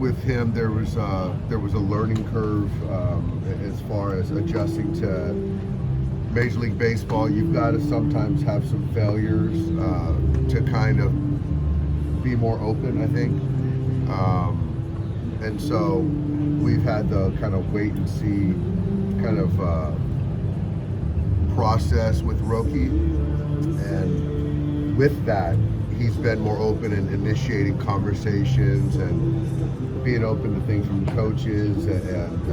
with him, there was a learning curve as far as adjusting to Major League Baseball. You've got to sometimes have some failures to kind of be more open, I think. And so we've had the kind of wait and see kind of process with Roki, and with that, he's been more open in initiating conversations and being open to things from coaches, and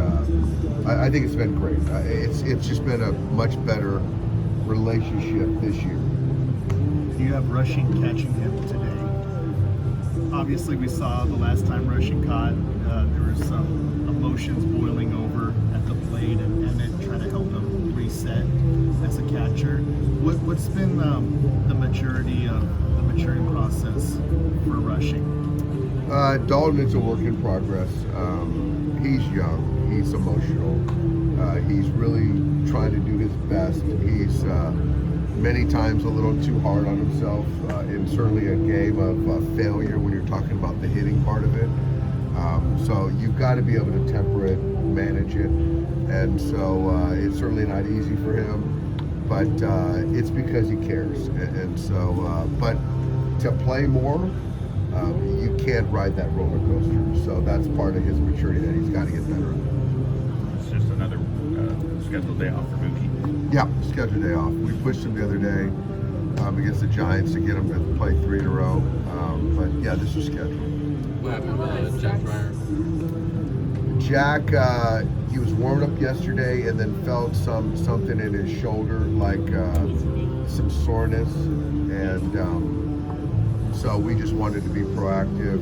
I think it's been great. It's just been a much better relationship this year. You have Rushing catching him today. Obviously, we saw the last time Rushing caught, there was some emotions boiling over at the plate, and Emmett trying to help him reset as a catcher. What's been the maturing process for Rushing? Dalton is a work in progress. He's young, he's emotional, he's really trying to do his best. He's many times a little too hard on himself, and certainly a game of failure when you're talking about the hitting part of it. So you've got to be able to temper it, manage it, and so it's certainly not easy for him, but it's because he cares. And so, but to play more, you can't ride that roller coaster. So that's part of his maturity that he's got to get better at. It's just another scheduled day off for Mookie. Yeah, scheduled day off. We pushed him the other day against the Giants to get him to play 3 in a row. But yeah, this is scheduled. What happened with Jack Fryer? Jack, he was warming up yesterday and then felt something in his shoulder, like some soreness, and so we just wanted to be proactive.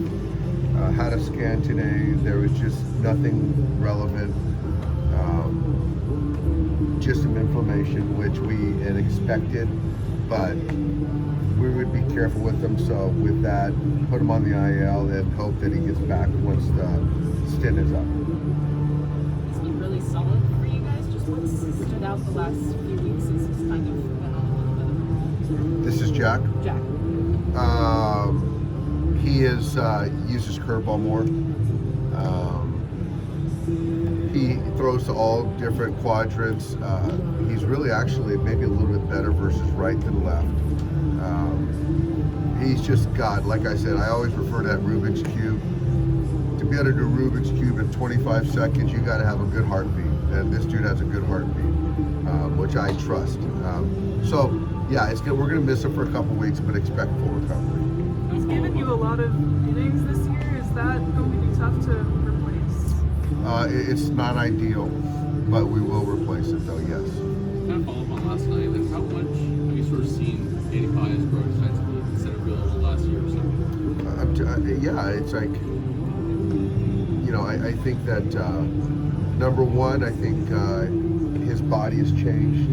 Had a scan today. There was just nothing relevant, just some inflammation, which we had expected, but we would be careful with him. So with that, put him on the IL and hope that he gets back once the stint is up. It's been really solid for you guys. Just what's stood out the last few weeks since he's kind of been on a little bit of This is Jack. Jack. He is uses curveball more. He throws to all different quadrants. He's really actually maybe a little bit better versus right than left. He's just got, like I said, I always refer to that Rubik's Cube. To be able to do Rubik's Cube in 25 seconds, you got to have a good heartbeat. And this dude has a good heartbeat, which I trust. So, yeah, it's good. We're going to miss him for a couple weeks, but expect full recovery. He's given you a lot of innings this year. Is that going to be tough to replace? It's not ideal, but we will replace it, though, yes. Kind of follow up on last night, like how much have you sort of seen Danny Pius grow defensively instead of field over the last year or so? Yeah, it's like, you know, I think that number one, I think his body has changed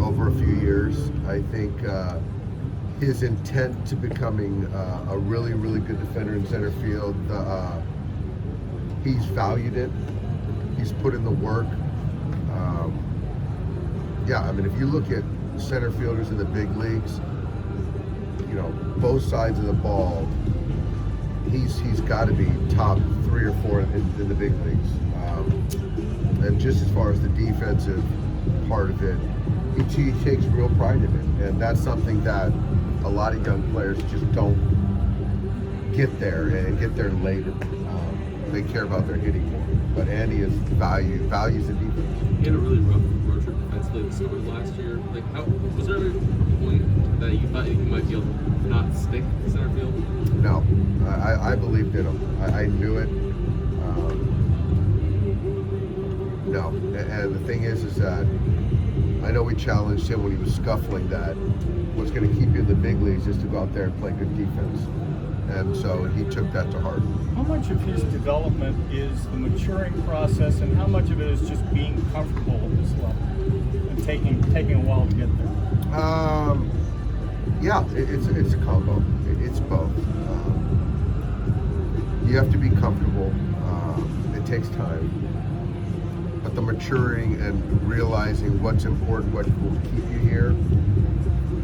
over a few years. I think his intent to becoming a really, really good defender in center field, he's valued it. He's put in the work. Yeah, I mean, if you look at center fielders in the big leagues, you know, both sides of the ball, he's got to be top 3 or 4 in the big leagues. And just as far as the defensive part of it, he takes real pride in it, and that's something that a lot of young players just don't get there and get there later. They care about their hitting more, but Andy values the defense. He had a really rough road trip defensively at the start of last year. Like, was there ever a point that you thought you might be able to not stick in center field? No, I believed in him. I knew it. No, and the thing is that I know we challenged him when he was scuffling that what's going to keep you in the big leagues is to go out there and play good defense. And so he took that to heart. How much of his development is the maturing process, and how much of it is just being comfortable at this level and taking a while to get there? Yeah, it's a combo. It's both. You have to be comfortable. It takes time. But the maturing and realizing what's important, what will keep you here,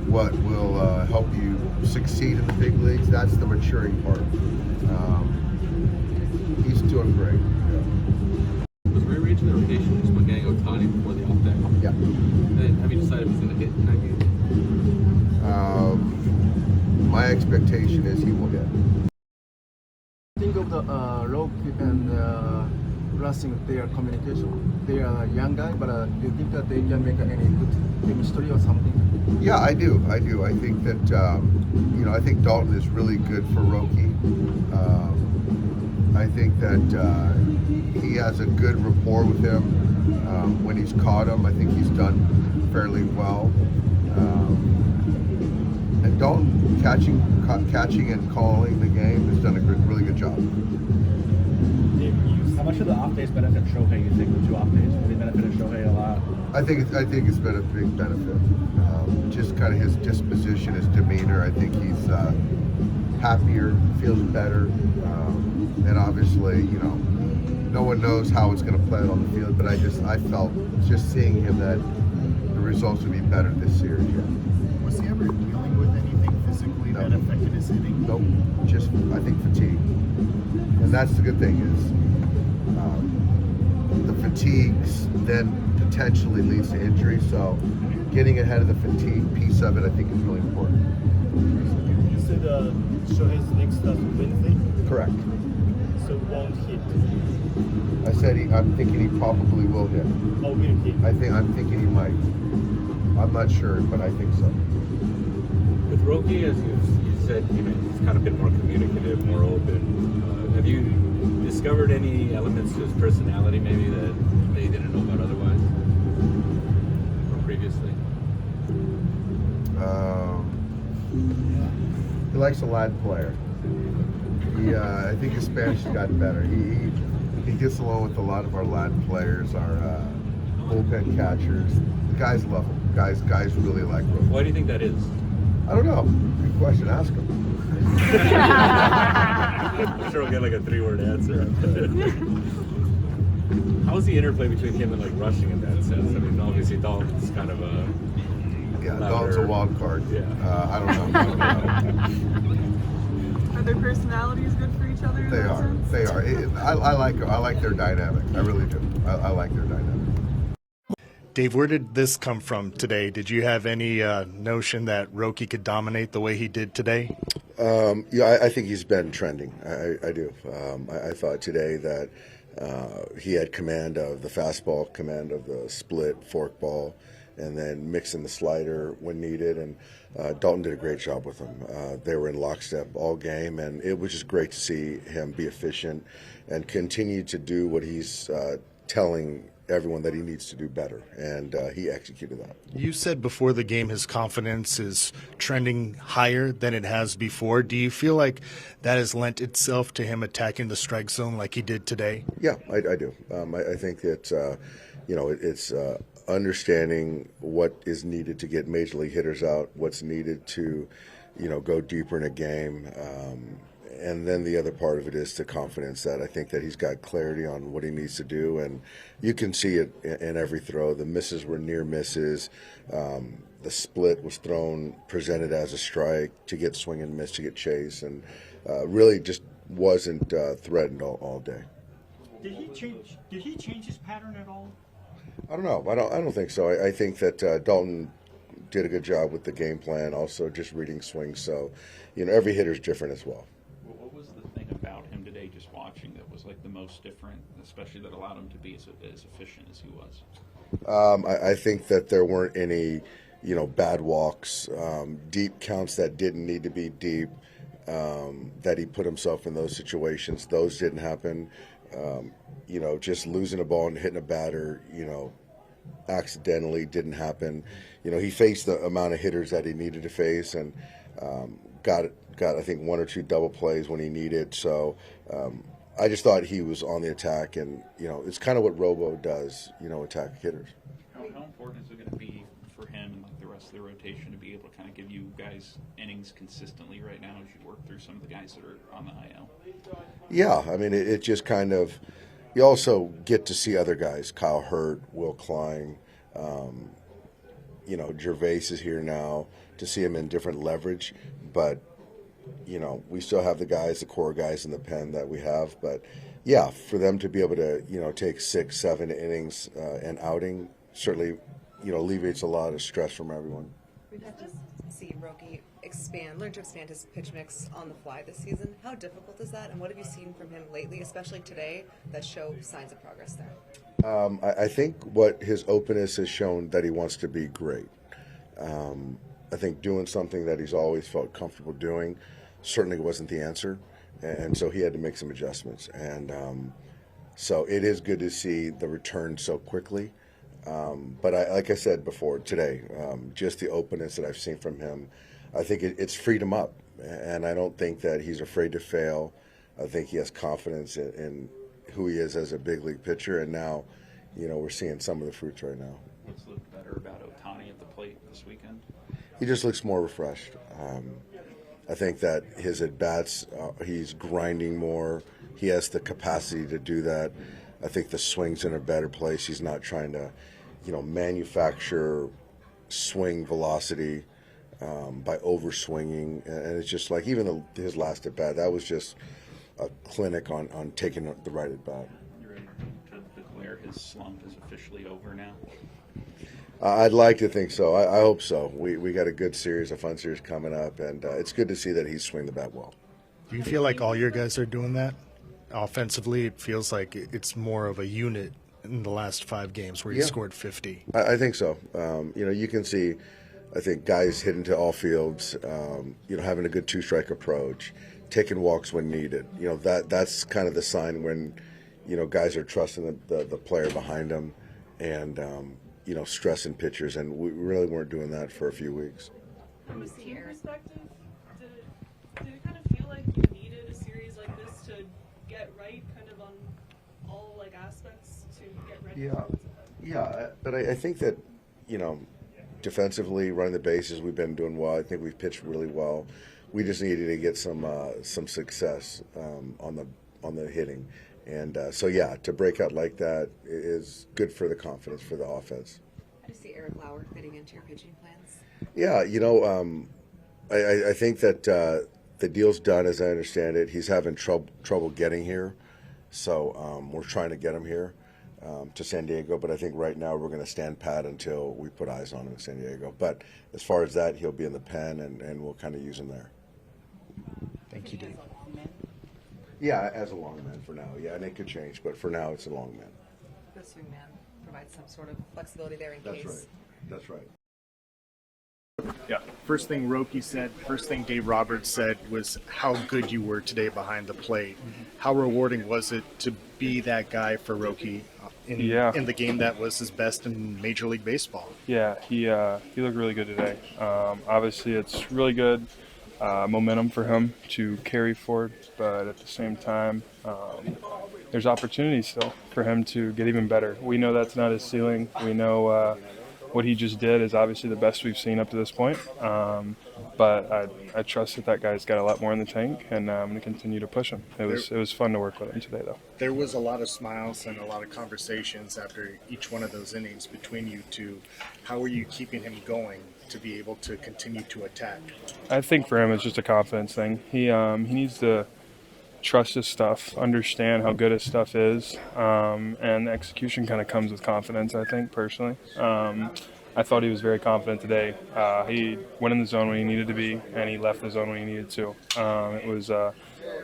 what will help you succeed in the big leagues, that's the maturing part. doing great. Was rearranging the rotation just when getting Ohtani before the off day? Yeah. And have you decided if he's going to hit in that game? My expectation is he will hit. Think of the Rocky and Lassing, their communication. They are young guys, but do you think that they can make any good chemistry or something? Yeah, I do. I think that I think Dalton is really good for Roki. I think that he has a good rapport with him. When he's caught him, I think he's done fairly well. And Dalton catching and calling the game has done a really good job. How much of the off days benefit Shohei, you think, the 2 off days? Have they benefited Shohei a lot? I think it's been a big benefit. Just kind of his disposition, his demeanor. I think he's happier, feels better, and obviously, no one knows how it's going to play out on the field. But I felt just seeing him that the results would be better this series. Yeah. Was he ever dealing with anything physically that affected his hitting? Nope. Just I think fatigue, and that's the good thing is the fatigues then potentially leads to injury. So getting ahead of the fatigue piece of it, I think, is really important. You said Shohei's next start Wednesday, Correct. so won't hit. I said I'm thinking he probably will hit. Oh, will hit. I'm thinking he might. I'm not sure, but I think so. With Roki, as you said, he's kind of been more communicative, more open. Have you discovered any elements to his personality maybe that you didn't know about otherwise or previously? He likes a Latin player. I think his Spanish has gotten better. He gets along with a lot of our Latin players, our bullpen catchers. The guys love him. Guys really like Roki. Why do you think that is? I don't know. Good question. Ask him. I'm sure we'll get like a 3-word answer. How's the interplay between him and like rushing in that sense? I mean, obviously Dalton's kind of a Dalton's a wild card. Yeah. I don't know. Are their personalities good for each other? They are. They are. I like their dynamic. I really do. I like their dynamic. Dave, where did this come from today? Did you have any notion that Roki could dominate the way he did today? I think he's been trending. I do. I thought today that he had command of the fastball, command of the split, forkball, and then mixing the slider when needed. And Dalton did a great job with him. They were in lockstep all game, and it was just great to see him be efficient and continue to do what he's telling everyone that he needs to do better, and he executed that. You said before the game his confidence is trending higher than it has before. Do you feel like that has lent itself to him attacking the strike zone like he did today? Yeah, I do. I think that it's understanding what is needed to get major league hitters out, what's needed to go deeper in a game. And then the other part of it is the confidence that I think that he's got clarity on what he needs to do, and you can see it in every throw. The misses were near misses. The split was presented as a strike to get swing and miss, to get chase, and really just wasn't threatened all day. Did he change his pattern at all? I don't know. I don't think so. I think that Dalton did a good job with the game plan, also just reading swings. So, every hitter's different as well. What was the thing about him today, just watching, that was like the most different, especially that allowed him to be as efficient as he was? I think that there weren't any, bad walks, deep counts that didn't need to be deep, that he put himself in those situations. Those didn't happen. Just losing a ball and hitting a batter, accidentally didn't happen. He faced the amount of hitters that he needed to face, and got I think one or two double plays when he needed. So I just thought he was on the attack, and it's kind of what Robo does, attack hitters. How important is it going to be for him and like the rest of the rotation to be able to kind of give you guys innings consistently right now as you work through some of the guys that are on the IL? Yeah, I mean it just kind of, you also get to see other guys. Kyle Hurt, Will Klein, Gervais is here now, to see him in different leverage, but we still have the core guys in the pen that we have, but yeah, for them to be able to, take 6, 7 innings and outing certainly, alleviates a lot of stress from everyone. We've had to see Roki learn to expand his pitch mix on the fly this season. How difficult is that, and what have you seen from him lately, especially today, that show signs of progress there? I think what his openness has shown that he wants to be great. I think doing something that he's always felt comfortable doing certainly wasn't the answer, and so he had to make some adjustments. And so it is good to see the return so quickly. But like I said before today, just the openness that I've seen from him, I think it's freed him up, and I don't think that he's afraid to fail. I think he has confidence in who he is as a big league pitcher, and now, we're seeing some of the fruits right now. What's looked better about Ohtani at the plate this weekend? He just looks more refreshed. I think that his at-bats, he's grinding more. He has the capacity to do that. I think the swing's in a better place. He's not trying to, manufacture swing velocity by over-swinging. And it's just like, even his last at-bat, that was just a clinic on taking the right at-bat. You ready to declare his slump is officially over now? I'd like to think so. I hope so. We got a good series, a fun series coming up, and it's good to see that he's swinging the bat well. Do you feel like all your guys are doing that? Offensively, it feels like it's more of a unit in the last 5 games where you scored 50. I think so. You can see, I think, guys hitting to all fields, having a good 2-strike approach, taking walks when needed. That's kind of the sign when, guys are trusting the player behind them and, stressing pitchers, and we really weren't doing that for a few weeks. From a team perspective, did it kind of feel like you needed a series like this to get right kind of on all aspects to get ready? Yeah, but I think that, defensively, running the bases, we've been doing well. I think we've pitched really well. We just needed to get some success on the hitting. And to break out like that is good for the confidence for the offense. How do you see Eric Lauer fitting into your pitching plans? Yeah, I think that the deal's done, as I understand it. He's having trouble getting here, so we're trying to get him here to San Diego. But I think right now we're going to stand pat until we put eyes on him in San Diego. But as far as that, he'll be in the pen, and we'll kind of use him there. Thank you, Dave. Yeah, as a long man for now. Yeah, and it could change, but for now it's a long man. The swing man provides some sort of flexibility there in case. That's right. Yeah. First thing Roki said, first thing Dave Roberts said was how good you were today behind the plate. How rewarding was it to be that guy for Roki in the game that was his best in Major League Baseball? Yeah, he looked really good today. Obviously, it's really good momentum for him to carry forward, but at the same time, there's opportunities still for him to get even better. We know that's not his ceiling. We know what he just did is obviously the best we've seen up to this point, but I trust that guy's got a lot more in the tank, and I'm going to continue to push him. It was fun to work with him today, though. There was a lot of smiles and a lot of conversations after each one of those innings between you two. How are you keeping him going to be able to continue to attack? I think for him it's just a confidence thing. He needs to trust his stuff, understand how good his stuff is, and execution kind of comes with confidence, I think, personally. I thought he was very confident today. He went in the zone when he needed to be, and he left the zone when he needed to. It was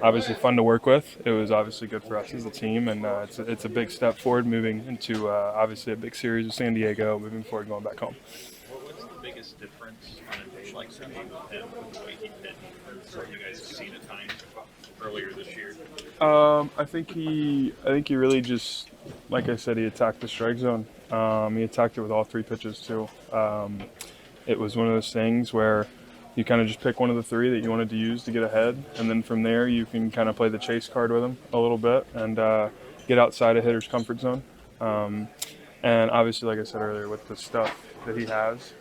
obviously fun to work with. It was obviously good for us as a team, and it's a big step forward moving into obviously a big series with San Diego, moving forward going back home. What's the biggest difference on a day like today with him, the way he pitched, from what you guys have seen at times earlier this year? I think he really just, like I said, he attacked the strike zone. He attacked it with all 3 pitches too. It was one of those things where you kind of just pick one of the 3 that you wanted to use to get ahead, and then from there you can kind of play the chase card with him a little bit and get outside a hitter's comfort zone. And obviously, like I said earlier, with the stuff that he has,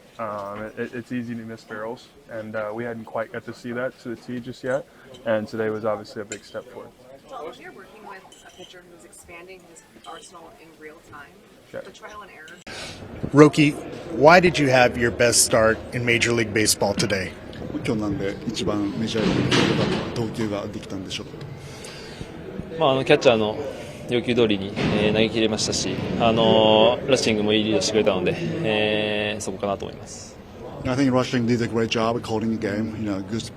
it's easy to miss barrels, and we hadn't quite got to see that to the tee just yet, and today was obviously a big step forward. Well, if you're working with a pitcher who's expanding his arsenal in real time, the trial and error. Roki, why did you have your best start in Major League Baseball today? 今日なんで一番メジャーリーグで投球ができたんでしょう。キャッチャーの要求通りに、投げ切れましたし、ラッシングもいいリードしてくれたので、そこかなと思います。I think Rushing did a great job at calling the game. Good,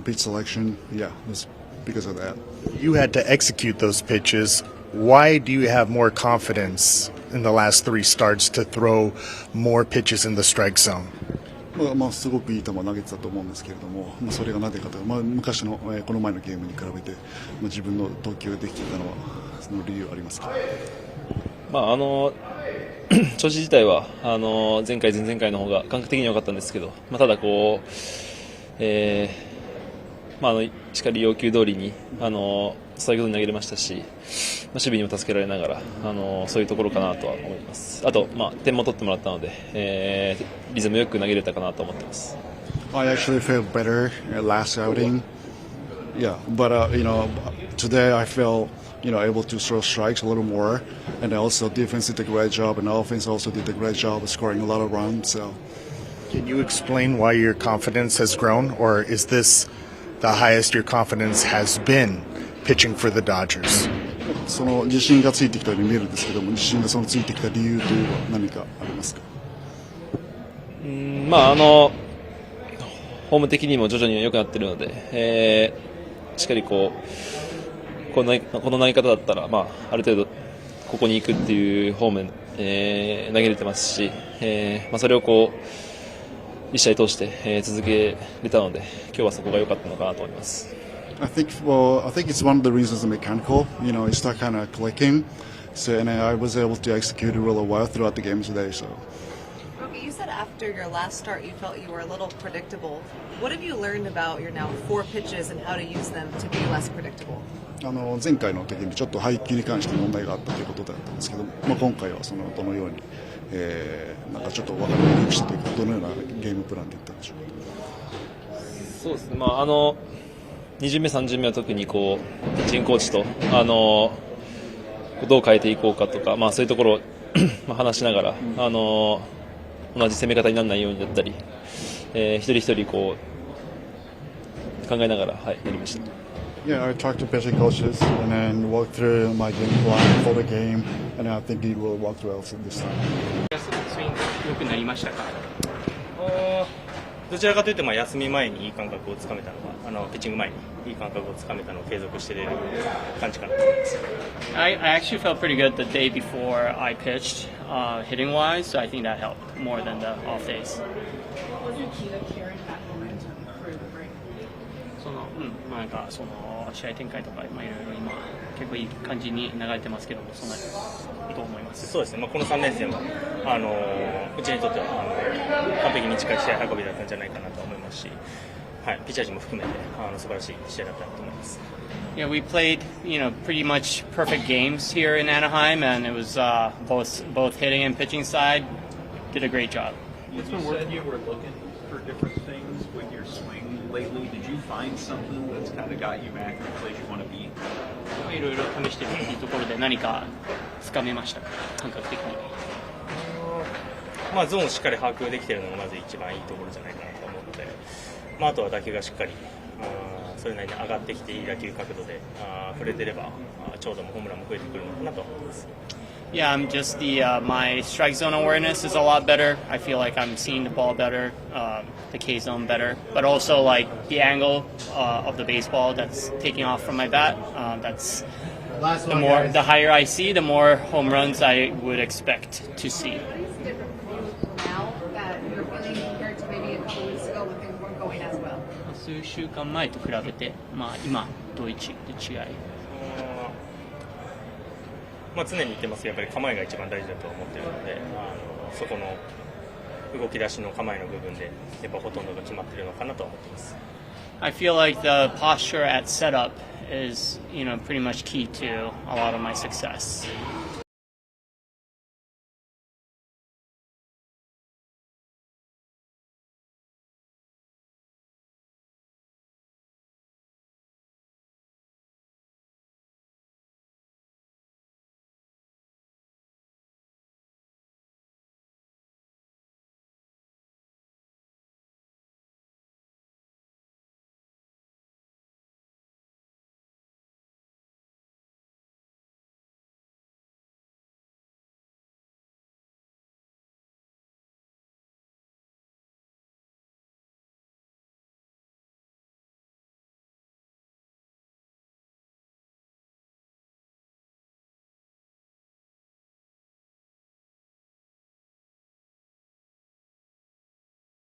pitch selection. Yeah, it was because of that. You had to execute those pitches. Why do you have more confidence in the last 3 starts to throw more pitches in the strike zone? すごくいい球を投げてたと思うんですけれども、それがなぜかというと、昔の、この前のゲームに比べて、自分の投球ができていたのはその理由はありますか？調子自体は前回前々回の方が感覚的には良かったんですけど、ただこう、しっかり要求通りにストライクゾーンに投げれましたし、守備にも助けられながらそういうところかなとは思います。あと、点も取ってもらったので、リズムよく投げれたかなと思ってます。I actually felt better last outing. Yeah, but today I felt able to throw strikes a little more, and also defense did a great job, and offense also did a great job of scoring a lot of runs. So, can you explain why your confidence has grown, or is this the highest your confidence has been pitching for the Dodgers? その自信がついてきたように見えるんですけども、自信がそのついてきた理由というのは何かありますか？フォーム的にも徐々に良くなっているので、しっかりこの投げ方だったら、ある程度ここに行くっていうフォーム、投げれてますし、それを1試合通して、続けれたので、今日はそこが良かったのかなと思います。I think it's one of the reasons mechanical. It started kind of clicking, and I was able to execute it really well throughout the game today. So. You said after your last start you felt you were a little predictable. What have you learned about your now 4 pitches and how to use them to be less predictable? 前回の時にちょっと配球に関して問題があったということだったんですけど、今回はどのように、ちょっと分かりにくくしてというか、どのようなゲームプランでいったんでしょうか？そうですね。2巡目3巡目は特にピッチングコーチとどう変えていこうかとか、そういうところを話しながら同じ攻め方にならないようにだったり、一人一人考えながら、やりました。Yeah, I talked to pitching coaches and then walked through my game plan for the game, and I think it will work well this time. 良くなりましたか？どちらかというと休み前にいい感覚をつかめたのがピッチング前にいい感覚をつかめたのを継続している感じかなと思います。I actually felt pretty good the day before I pitched, hitting wise, so I think that helped more than the off days. What was your key to carrying that momentum for the break? 試合展開とかいろいろ今結構いい感じに流れてますけども、そんなと思います。そうですね。この3連戦はうちにとっては完璧に近い試合運びだったんじゃないかなと思いますし、ピッチャー陣も含めて素晴らしい試合だったなと思います。Yeah, we played, pretty much perfect games here in Anaheim, and it was both hitting and pitching side did a great job. You said you were looking for different things with your swing lately. Did you find something that's kind of got you back in the place you want to be? いろいろ試してみるというところで何かつかめましたか、感覚的に？ゾーンをしっかり把握できているのがまず一番いいところじゃないかなと思うので、あとは打球がしっかりそれなりに上がってきていい打球角度で触れてれば長打もホームランも増えてくるのかなと思ってます。Yeah, I'm just my strike zone awareness is a lot better. I feel like I'm seeing the ball better, the K zone better, but also like the angle of the baseball that's taking off from my bat. That's the higher I see, the more home runs I would expect to see. Now that you're feeling compared to maybe a couple weeks ago when things weren't going as well. 数週間前と比べて、今どういう違い？常に言ってますけど、やっぱり構えが一番大事だと思っているので、そこの動き出しの構えの部分でやっぱほとんどが決まっているのかなと思っています。I feel like the posture at setup is, pretty much key to a lot of my success.